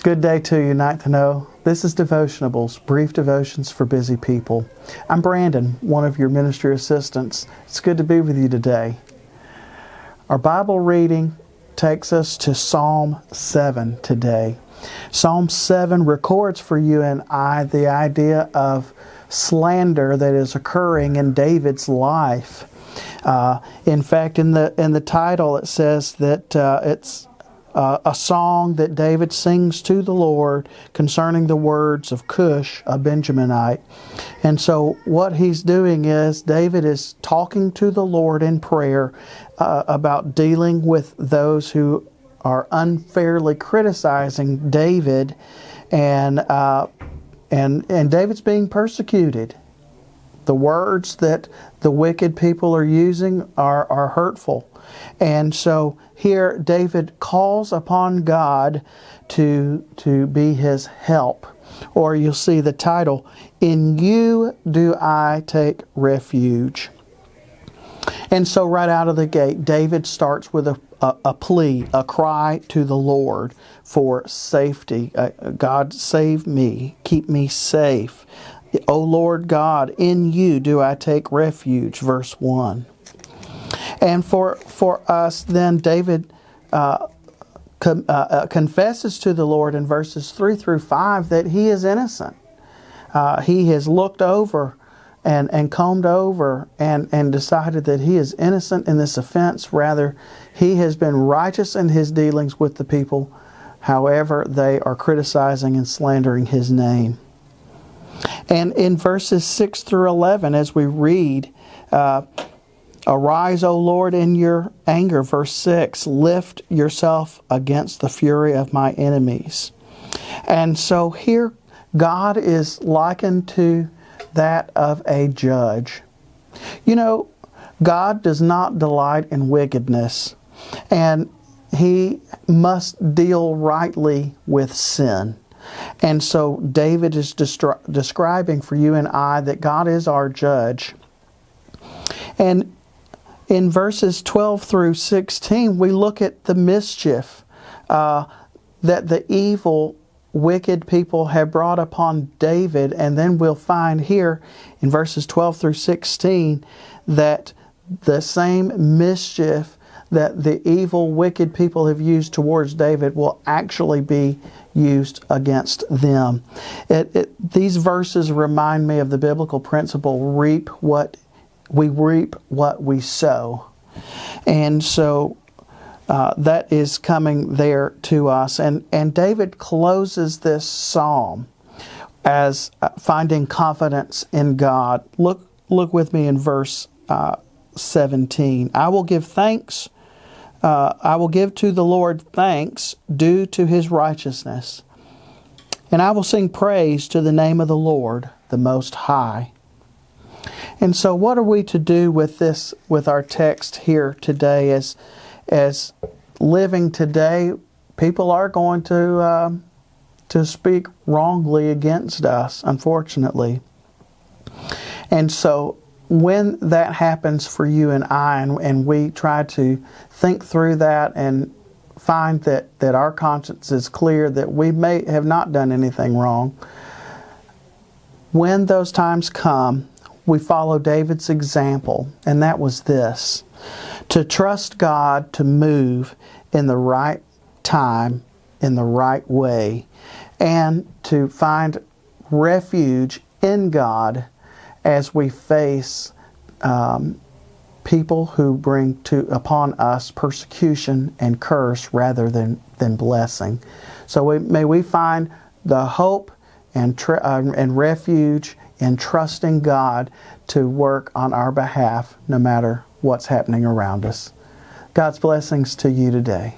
Good day to you, Night to Know. This is Devotionables, brief devotions for busy people. I'm Brandon, one of your ministry assistants. It's good to be with you today. Our Bible reading takes us to Psalm 7 today. Psalm 7 records for you and I the idea of slander that is occurring in David's life. In fact, in the title it says that it's a song that David sings to the Lord concerning the words of Cush, a Benjaminite. And so what he's doing is David is talking to the Lord in prayer about dealing with those who are unfairly criticizing David, and David's being persecuted. The words that the wicked people are using are hurtful. And so here David calls upon God to be his help. Or you'll see the title, "In You Do I Take Refuge." And so right out of the gate, David starts with a plea, a cry to the Lord for safety. God, save me, keep me safe. O Lord God, in You do I take refuge, verse 1. And for us, then, David confesses to the Lord in verses 3 through 5 that he is innocent. He has looked over and combed over and decided that he is innocent in this offense. Rather, he has been righteous in his dealings with the people. However, they are criticizing and slandering his name. And in verses 6 through 11, as we read, "Arise, O Lord, in Your anger," verse 6, "lift yourself against the fury of my enemies." And so here God is likened to that of a judge. You know, God does not delight in wickedness, and He must deal rightly with sin. And so David is describing for you and I that God is our judge. And in verses 12 through 16, we look at the mischief that the evil, wicked people have brought upon David. And then we'll find here in verses 12 through 16 that the same mischief that the evil, wicked people have used towards David will actually be used against them. These verses remind me of the biblical principle, reap what we sow. And so that is coming there to us. And David closes this psalm as finding confidence in God. Look with me in verse 17. I will give to the Lord thanks due to His righteousness, and I will sing praise to the name of the Lord, the Most High. And so what are we to do with this, with our text here today? As living today, people are going to speak wrongly against us, unfortunately. And so when that happens for you and I, and we try to think through that and find that our conscience is clear, that we may have not done anything wrong, when those times come, we follow David's example, and that was this: to trust God to move in the right time, in the right way, and to find refuge in God as we face people who bring upon us persecution and curse rather than blessing. So may we find the hope and refuge in trusting God to work on our behalf no matter what's happening around us. God's blessings to you today.